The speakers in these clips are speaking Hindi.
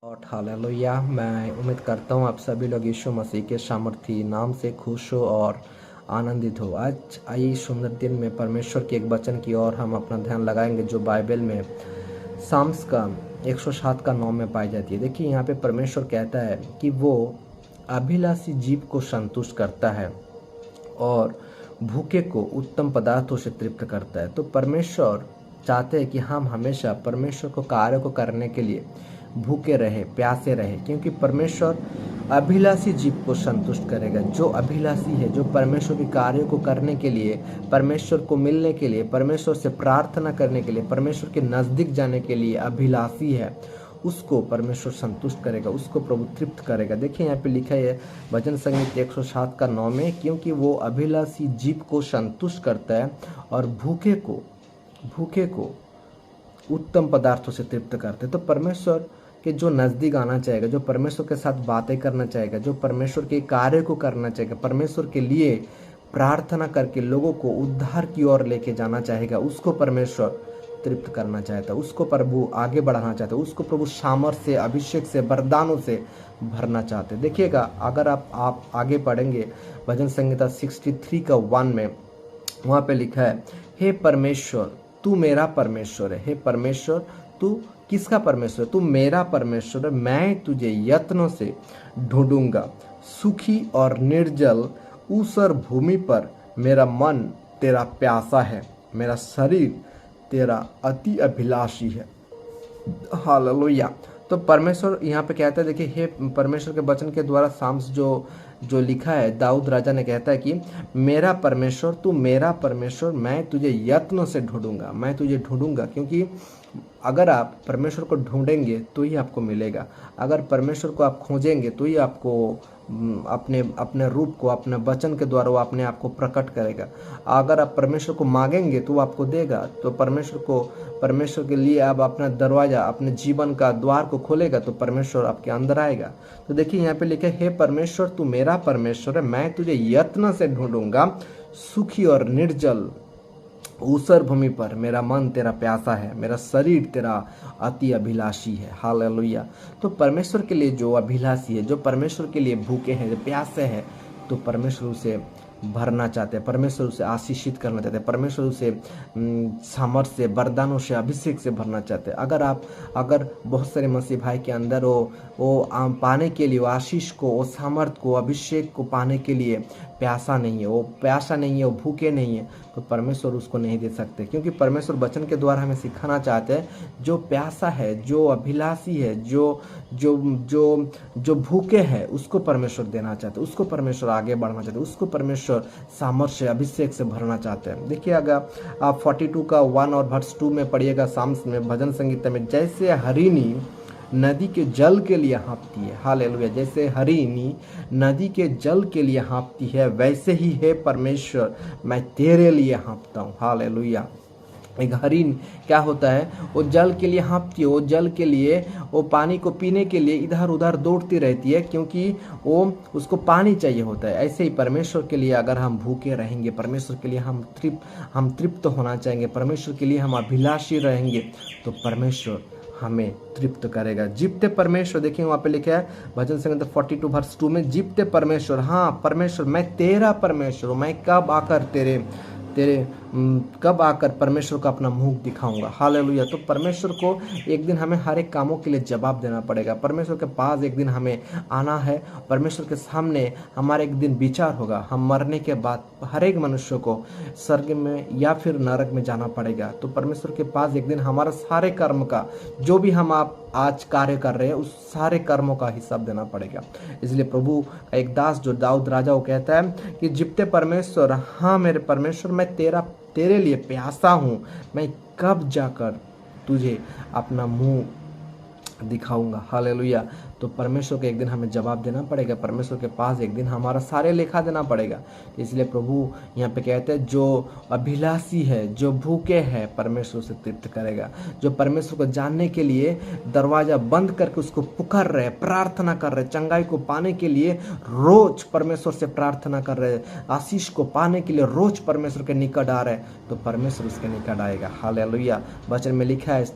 और हालेलुया। मैं उम्मीद करता हूँ आप सभी लोग यीशु मसीह के सामर्थी नाम से खुश हो और आनंदित हो। आज आइए सुंदर दिन में परमेश्वर के एक वचन की ओर हम अपना ध्यान लगाएंगे जो बाइबल में साम्स का 107 का 9 में पाई जाती है। देखिए यहाँ पे परमेश्वर कहता है कि वो अभिलाषी जीव को संतुष्ट करता है और भूखे को उत्तम पदार्थों से तृप्त करता है। तो परमेश्वर चाहते हैं कि हम हमेशा परमेश्वर को कार्य को करने के लिए भूखे रहे, प्यासे रहे, क्योंकि परमेश्वर अभिलाषी जीव को संतुष्ट करेगा। जो अभिलाषी है, जो परमेश्वर के कार्य को करने के लिए, परमेश्वर को मिलने के लिए, परमेश्वर से प्रार्थना करने के लिए, परमेश्वर के नज़दीक जाने के लिए अभिलाषी है, उसको परमेश्वर संतुष्ट करेगा, उसको प्रभु तृप्त करेगा। देखिए यहाँ पे लिखा है भजन संगीत 107 का 9 में, क्योंकि वो अभिलाषी जीव को संतुष्ट करता है और भूखे को उत्तम पदार्थों से तृप्त करते हैं। तो परमेश्वर के जो नज़दीक आना चाहेगा, जो परमेश्वर के साथ बातें करना चाहेगा, जो परमेश्वर के कार्य को करना चाहेगा, परमेश्वर के लिए प्रार्थना करके लोगों को उद्धार की ओर लेके जाना चाहेगा, उसको परमेश्वर तृप्त करना चाहता है, उसको प्रभु आगे बढ़ाना चाहता है, उसको प्रभु सामर्थ से, अभिषेक से, वरदानों से भरना चाहते हैं। देखिएगा, अगर आप आगे पढ़ेंगे भजन संहिता 63 का 1 में, वहाँ पे लिखा है, हे परमेश्वर तू मेरा परमेश्वर है। हे परमेश्वर तू किसका परमेश्वर है? तू मेरा परमेश्वर है। मैं तुझे यत्नों से ढूंढूंगा, सुखी और निर्जल ऊसर भूमि पर मेरा मन तेरा प्यासा है, मेरा शरीर तेरा अति अभिलाषी है। हालेलुया। तो परमेश्वर यहाँ पे कहता है, देखिए, हे परमेश्वर के वचन के द्वारा साम्स जो लिखा है, दाऊद राजा ने कहता है कि मेरा परमेश्वर तू मेरा परमेश्वर, मैं तुझे यत्नों से ढूंढूंगा, मैं तुझे ढूंढूंगा। क्योंकि अगर आप परमेश्वर को ढूंढेंगे तो ही आपको मिलेगा, अगर परमेश्वर को आप खोजेंगे तो ही आपको अपने अपने रूप को, अपने वचन के द्वारा वो अपने आप को प्रकट करेगा। अगर आप परमेश्वर को मांगेंगे तो वो आपको देगा। तो परमेश्वर के लिए आप अपना दरवाजा, अपने जीवन का द्वार को खोलेगा तो परमेश्वर आपके अंदर आएगा। तो देखिए यहाँ पे लिखे, हे परमेश्वर तू मेरा परमेश्वर है, मैं तुझे यत्न से ढूंढूंगा, सुखी और निर्जल ऊसर भूमि पर मेरा मन तेरा प्यासा है, मेरा शरीर तेरा अति अभिलाषी है। हालेलुया। तो परमेश्वर के लिए जो अभिलाषी है, जो परमेश्वर के लिए भूखे हैं, जो प्यासे हैं, तो परमेश्वर उसे भरना चाहते हैं, परमेश्वर उसे आशीषित करना चाहते हैं, परमेश्वर उसे सामर्थ्य से, वरदानों से, अभिषेक से भरना चाहते हैं। अगर बहुत सारे मसीह भाई के अंदर वो पाने के लिए, वो आशीष को, वो सामर्थ्य को, अभिषेक को पाने के लिए प्यासा नहीं है, वो प्यासा नहीं है, वो भूखे नहीं है, तो परमेश्वर उसको नहीं दे सकते। क्योंकि परमेश्वर वचन के द्वारा हमें सिखाना चाहते हैं, जो प्यासा है, जो अभिलाषी है, जो भूखे है, उसको परमेश्वर देना चाहते हैं, उसको परमेश्वर आगे बढ़ना चाहते हैं, उसको परमेश्वर सामर्थ्य, अभिषेक से भरना चाहते हैं। देखिए, अगर आप 42 का 1 और वर्स 2 में पढ़िएगा, साम्स में, भजन संगीत में, जैसे हरिणी नदी के जल के लिए हाँफती है। हालेलुया। जैसे हरिणी नदी के जल के लिए हाँफती है, वैसे ही है परमेश्वर, मैं तेरे लिए हाँफता हूँ। हालेलुया। एक हरिण क्या होता है, वो जल के लिए हाँफती है, वो जल के लिए, वो पानी को पीने के लिए इधर उधर दौड़ती रहती है, क्योंकि वो उसको पानी चाहिए होता है। ऐसे ही परमेश्वर के लिए अगर हम भूखे रहेंगे, परमेश्वर के लिए हम तृप्त होना चाहेंगे, परमेश्वर के लिए हम अभिलाषी रहेंगे, तो परमेश्वर हमें तृप्त करेगा। जीवते परमेश्वर, देखिए वहाँ पे लिखा है भजन संगीत 42 वर्स 2 में, जीवते परमेश्वर, हाँ परमेश्वर, मैं तेरा परमेश्वर हूँ, मैं कब आकर परमेश्वर को अपना मुंह दिखाऊंगा। हालेलुया। तो परमेश्वर को एक दिन हमें हर एक कामों के लिए जवाब देना पड़ेगा। परमेश्वर के पास एक दिन हमें आना है, परमेश्वर के सामने हमारे एक दिन विचार होगा। हम मरने के बाद हर एक मनुष्य को स्वर्ग में या फिर नरक में जाना पड़ेगा। तो परमेश्वर के पास एक दिन हमारा सारे कर्म का, जो भी हम आप आज कार्य कर रहे हैं, उस सारे कर्मों का हिसाब देना पड़ेगा। इसलिए प्रभु का एक दास जो दाऊद राजा, वो कहता है कि जीवते परमेश्वर, हाँ मेरे परमेश्वर, मैं तेरे लिए प्यासा हूँ, मैं कब जाकर तुझे अपना मुंह दिखाऊंगा। हालेलुया। तो परमेश्वर को एक दिन हमें जवाब देना पड़ेगा, परमेश्वर के पास एक दिन हमारा सारे लेखा देना पड़ेगा। इसलिए प्रभु यहाँ पे कहते हैं, जो अभिलाषी है, जो भूखे है, परमेश्वर से तृप्त करेगा। जो परमेश्वर को जानने के लिए दरवाजा बंद करके उसको पुकार रहे, प्रार्थना कर रहे, चंगाई को पाने के लिए रोज परमेश्वर से प्रार्थना कर रहे, आशीष को पाने के लिए रोज परमेश्वर के निकट आ रहे, तो परमेश्वर उसके निकट आएगा। हालेलुया। वचन में लिखा है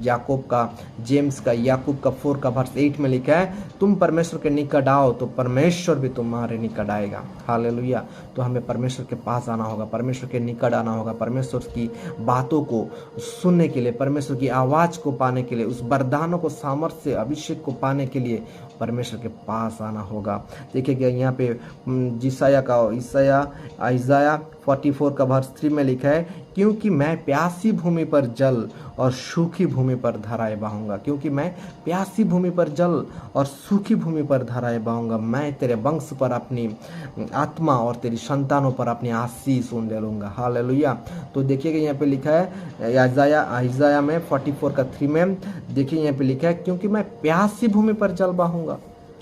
याकूब का, जेम्स का, याकूब का 4 का वर्ष 8 में लिखा है, तुम परमेश्वर के निकट आओ तो परमेश्वर भी तुम्हारे निकट आएगा। हालेलुया। तो हमें परमेश्वर के पास आना होगा, परमेश्वर के निकट आना होगा, परमेश्वर की बातों को सुनने के लिए, परमेश्वर की आवाज़ को पाने के लिए, उस वरदानों को, सामर्थ्य से अभिषेक को पाने के लिए परमेश्वर के पास आना होगा। देखिए यहाँ पे आइज़ाया 44 का वर्ष 3 में लिखा है, क्योंकि मैं प्यासी भूमि पर जल और सूखी भूमि पर धाराएं बहाऊंगा। क्योंकि मैं प्यासी भूमि पर जल और सूखी भूमि पर धाराएं बहाऊंगा। मैं तेरे वंश पर अपनी आत्मा और तेरी संतानों पर अपनी आशीष उंडेलूंगा। हालेलुया। तो देखिएगा यहाँ पे लिखा है आइज़ाया में 44 का 3 में, देखिए यहाँ पे लिखा है, क्योंकि मैं प्यासी भूमि पर जल बहाऊंगा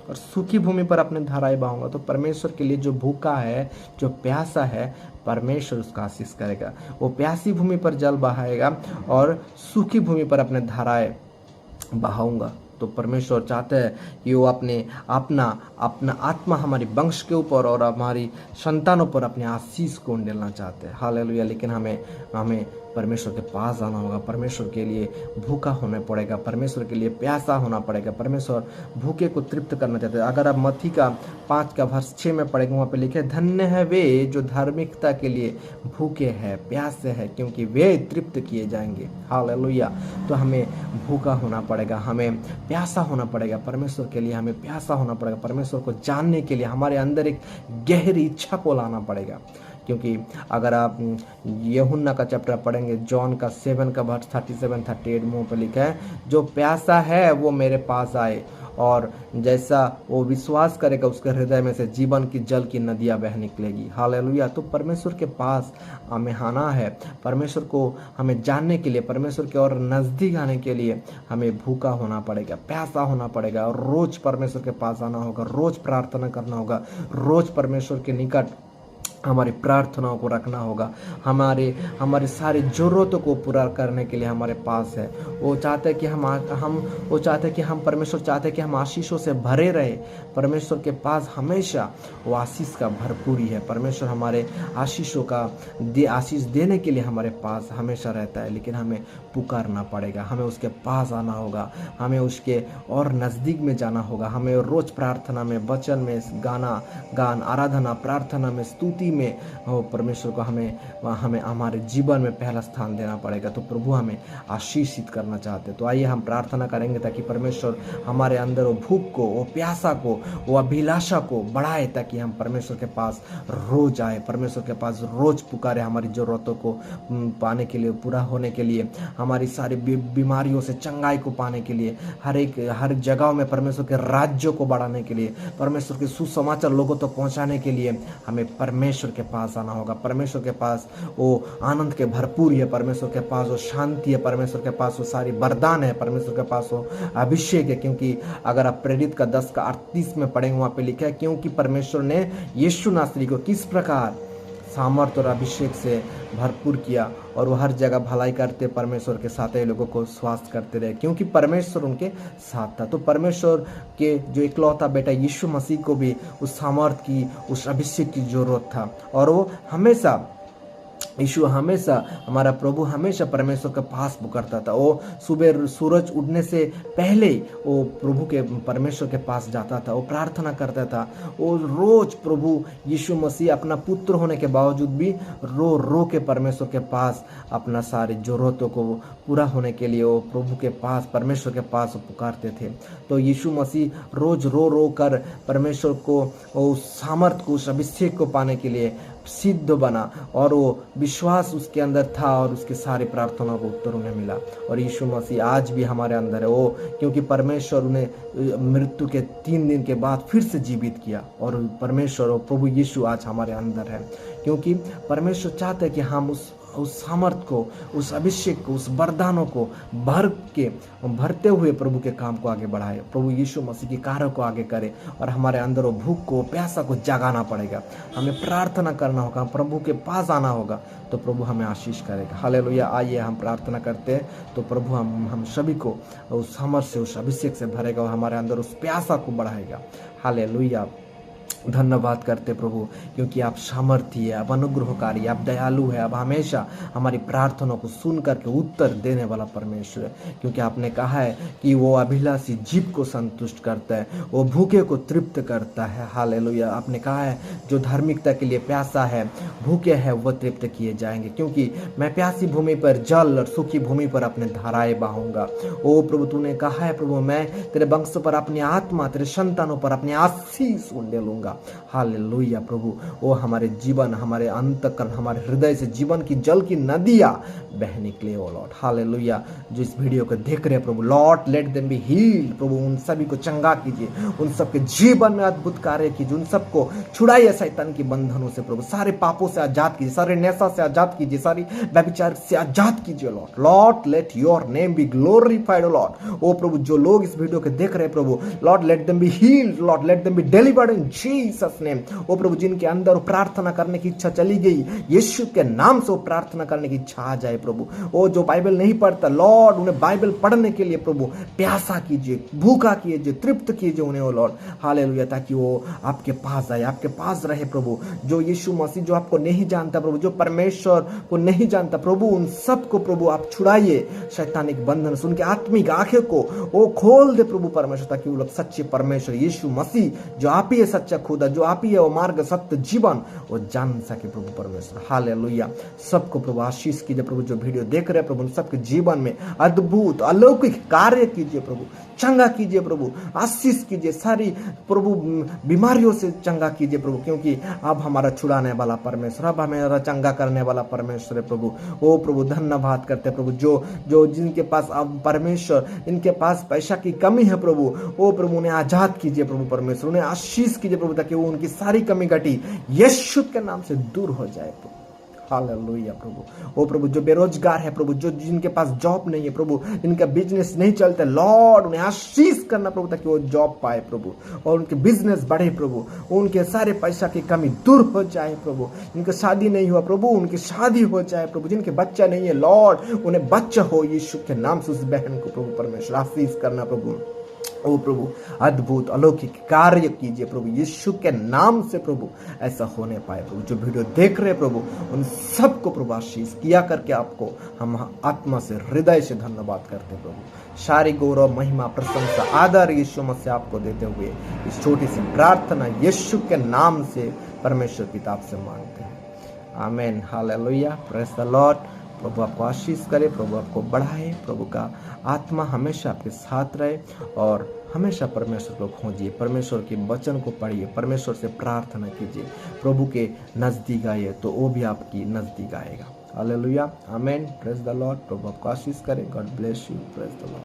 और सूखी भूमि पर अपने धाराएं बहाऊंगा। तो परमेश्वर के लिए जो भूखा है, जो प्यासा है, परमेश्वर उसका आशीष करेगा। वो प्यासी भूमि पर जल बहाएगा और सूखी भूमि पर अपने धाराएं बहाऊंगा। तो परमेश्वर चाहते हैं कि वो अपना आत्मा हमारी वंश के ऊपर और हमारी संतानों पर अपने आशीष को उंडेलना चाहते हैं। हालेलुया। लेकिन हमें परमेश्वर के पास आना होगा, परमेश्वर के लिए भूखा होना पड़ेगा, परमेश्वर के लिए प्यासा होना पड़ेगा। परमेश्वर भूखे को तृप्त करना चाहते हैं। अगर आप मत्ती का 5 का वर्ष 6 में पढ़ेंगे, वहाँ पे लिखे, धन्य है वे जो धार्मिकता के लिए भूखे हैं, प्यासे हैं, क्योंकि वे तृप्त किए जाएंगे। हालेलुया। तो हमें भूखा होना पड़ेगा, हमें प्यासा होना पड़ेगा परमेश्वर के लिए, हमें प्यासा होना पड़ेगा परमेश्वर को जानने के लिए। हमारे अंदर एक गहरी इच्छा को लाना पड़ेगा। क्योंकि अगर आप यूहन्ना का चैप्टर पढ़ेंगे, जॉन का 7 का वर्ष 37-38 मुंह पर लिखा है, जो प्यासा है वो मेरे पास आए और जैसा वो विश्वास करेगा उसके हृदय में से जीवन की जल की नदियां बह निकलेगी। हालेलुया। तो परमेश्वर के पास हमें आना है, परमेश्वर को हमें जानने के लिए, परमेश्वर के और नज़दीक आने के लिए हमें भूखा होना पड़ेगा, प्यासा होना पड़ेगा और रोज परमेश्वर के पास आना होगा, रोज प्रार्थना करना होगा, रोज परमेश्वर के निकट हमारी प्रार्थनाओं को रखना होगा। हमारे सारी ज़रूरतों को पूरा करने के लिए हमारे पास है। वो चाहते हैं कि हम परमेश्वर चाहते हैं कि हम आशीषों से भरे रहे। परमेश्वर के पास हमेशा वो आशीष का भरपूरी है। परमेश्वर हमारे आशीषों का आशीष देने के लिए हमारे पास हमेशा रहता है। लेकिन हमें पुकारना पड़ेगा, हमें उसके पास आना होगा, हमें उसके और नज़दीक में जाना होगा। हमें रोज़ प्रार्थना में, वचन में, गान, आराधना, प्रार्थना में, स्तुति में परमेश्वर को हमें हमारे जीवन में पहला स्थान देना पड़ेगा। तो प्रभु हमें आशीषित करना चाहते हैं। तो आइए हम प्रार्थना करेंगे ताकि परमेश्वर हमारे अंदर वो भूख को, वो प्यासा को, वो अभिलाषा को बढ़ाए, ताकि हम परमेश्वर के पास रोज आए, परमेश्वर के पास रोज पुकारे, हमारी ज़रूरतों को पाने के लिए, पूरा होने के लिए, हमारी सारी बीमारियों से चंगाई को पाने के लिए, हर जगह में परमेश्वर के राज्य को बढ़ाने के लिए, परमेश्वर के सुसमाचार लोगों तक पहुंचाने के लिए हमें परमेश्वर के पास आना होगा। परमेश्वर के पास वो आनंद के भरपूर है, परमेश्वर के पास वो शांति है, परमेश्वर के पास वो सारी वरदान है, परमेश्वर के पास वो अभिषेक है। क्योंकि अगर आप प्रेरित का 10 का 38 में पढ़ेंगे, वहाँ पे लिखा है, क्योंकि परमेश्वर ने यीशु नासरी को किस प्रकार सामर्थ और अभिषेक से भरपूर किया और वो हर जगह भलाई करते, परमेश्वर के साथ ही लोगों को स्वास्थ्य करते रहे, क्योंकि परमेश्वर उनके साथ था। तो परमेश्वर के जो इकलौता बेटा यीशु मसीह को भी उस सामर्थ की, उस अभिषेक की जरूरत था। और वो हमारा प्रभु हमेशा परमेश्वर के पास पुकारता था। वो सुबह सूरज उठने से पहले वो प्रभु के परमेश्वर के पास जाता था, वो प्रार्थना करता था। वो रोज प्रभु यीशु मसीह अपना पुत्र होने के बावजूद भी रो रो के परमेश्वर के पास अपना सारी जरूरतों को पूरा होने के लिए वो प्रभु के पास, परमेश्वर के पास पुकारते थे। तो यीशु मसीह रोज रो रो कर परमेश्वर को उस सामर्थ को, उस अभिषेक को पाने के लिए सिद्ध बना और वो विश्वास उसके अंदर था और उसकी सारी प्रार्थनाओं को उत्तर उन्हें मिला। और यीशु मसीह आज भी हमारे अंदर है। वो क्योंकि परमेश्वर उन्हें मृत्यु के 3 दिन के बाद फिर से जीवित किया और परमेश्वर और प्रभु यीशु आज हमारे अंदर है। क्योंकि परमेश्वर चाहते हैं कि हम उस सामर्थ को, उस अभिषेक को, उस वरदानों को भरते हुए प्रभु के काम को आगे बढ़ाए, प्रभु यीशु मसीह के कार्य को आगे करे और हमारे अंदर वो भूख को, प्यासा को जगाना पड़ेगा। हमें प्रार्थना करना होगा, प्रभु के पास आना होगा, तो प्रभु हमें आशीष करेगा। हालेलुया। आइए हम प्रार्थना करते हैं तो प्रभु हम सभी को उस सामर्थ से, उस अभिषेक से भरेगा और हमारे अंदर उस प्यासा को बढ़ाएगा। हालेलुया। धन्यवाद करते प्रभु, क्योंकि आप सामर्थी है, आप अनुग्रहकारी, आप दयालु है, आप हमेशा हमारी प्रार्थनाओं को सुन करके उत्तर देने वाला परमेश्वर है। क्योंकि आपने कहा है कि वो अभिलाषी जीव को संतुष्ट करता है, वो भूखे को तृप्त करता है। हालेलुया। आपने कहा है जो धार्मिकता के लिए प्यासा है, भूखे है, वह तृप्त किए जाएंगे, क्योंकि मैं प्यासी भूमि पर जल और सूखी भूमि पर अपने धाराएं बहाऊंगा। ओ प्रभु, तूने कहा है प्रभु, मैं तेरे वंश पर अपनी आत्मा, तेरे संतानों पर अपनी आशीष उंडे लूंगा। हालेलुया प्रभु। ओ हमारे जीवन, हमारे अंतकरण, हमारे हृदय से जीवन की जल की नदियां बह निकले ओ लॉर्ड। हालेलुया। जो इस वीडियो को देख रहे हैं प्रभु, Lord let them be healed प्रभु, उन सभी को चंगा कीजिए, उन सबके जीवन में अद्भुत कार्य कीजिए, उन सबको छुड़ाइए शैतान के बंधनों से प्रभु, सारे पापों से आजाद कीजिए, सारे नशा से आजाद कीजिए, सारी व्यभिचार से आजाद कीजिए Lord. Lord let your name be glorified Lord. ओ प्रभु, जो लोग इस वीडियो को देख रहे हैं प्रभु, Lord let them be healed, Lord let them be delivered in Jesus name. ओ प्रभु, जिनके अंदर प्रार्थना करने की इच्छा चली गई, यीशु के नाम से वो प्रार्थना करने की इच्छा आ जाए प्रभु। ओ जो बाइबल नहीं पढ़ता लॉर्ड, उन्हें बाइबल पढ़ने के लिए प्रभु प्यासा कीजिए, भूखा कीजिए, तृप्त कीजिए उन्हें ओ लॉर्ड। हालेलुया। ताकि वो आपके पास आए, आपके पास रहे प्रभु। जो यीशु मसीह जो आपको नहीं जानता प्रभु, जो परमेश्वर को नहीं जानता प्रभु, उन सबको प्रभु आप छुड़ाइए शैतानिक बंधन से, उनके आत्मिक आंखें को वो खोल दे प्रभु परमेश्वर, ताकि वो लोग सच्चे परमेश्वर यीशु मसीह जो आप ही है सच्चा खुदा, जो आप ही है वो मार्ग सत्य जीवन, वो जान सके प्रभु परमेश्वर। हालेलुया। सबको प्रभु आशीष कीजिए प्रभु, जो वीडियो देख रहे हैं प्रभु, सबके जीवन में अद्भुत अलौकिक कार्य कीजिए प्रभु, चंगा कीजिए प्रभु, आशीष कीजिए, सारी प्रभु बीमारियों से चंगा कीजिए प्रभु, क्योंकि अब हमारा छुड़ाने वाला परमेश्वर, अब हमारा चंगा करने वाला परमेश्वर है प्रभु। ओ प्रभु, धन्यवाद करते हैं प्रभु, जो जो जिनके पास अब परमेश्वर, इनके पास पैसा की कमी है प्रभु, ओ प्रभु उन्हें आजाद कीजिए प्रभु परमेश्वर, उन्हें आशीष कीजिए प्रभु, ताकि वो उनकी सारी कमी घटी यीशु के नाम से दूर हो जाए प्रभु। हालेलुया प्रभु। ओ प्रभु, जो बेरोजगार है प्रभु, जो जिनके पास जॉब नहीं है प्रभु, जिनका बिजनेस नहीं चलता लॉर्ड, उन्हें आशीष करना प्रभु, ताकि वो जॉब पाए प्रभु और उनके बिजनेस बढ़े प्रभु, उनके सारे पैसा की कमी दूर हो जाए प्रभु। जिनकी शादी नहीं हुआ प्रभु, उनकी शादी हो जाए प्रभु, जिनके बच्चा नहीं है लॉर्ड, उन्हें बच्चा हो यीशु के नाम से। उस बहन को प्रभु परमेश्वर आशीष करना प्रभु। ओ प्रभु, अद्भुत अलौकिक कार्य कीजिए प्रभु यीशु के नाम से प्रभु, ऐसा होने पाए प्रभु। जो वीडियो देख रहे प्रभु, उन सबको प्रभु आशीष किया करके आपको हम आत्मा से, हृदय से धन्यवाद करते प्रभु। सारी गौरव, महिमा, प्रशंसा, आदर यीशु मसीह आपको देते हुए इस छोटी सी प्रार्थना यीशु के नाम से परमेश्वर पिता से मांगते हैं, आमीन। हालेलुया। Praise the Lord. प्रभु आपको आशीष करे, प्रभु आपको बढ़ाए, प्रभु का आत्मा हमेशा आपके साथ रहे, और हमेशा परमेश्वर को खोजिए, परमेश्वर के वचन को पढ़िए, परमेश्वर से प्रार्थना कीजिए, प्रभु के नज़दीक आइए तो वो भी आपकी नज़दीक आएगा। हालेलुया। आमीन। Praise the Lord. प्रभु आपको आशीष करे। God bless you. Praise the Lord.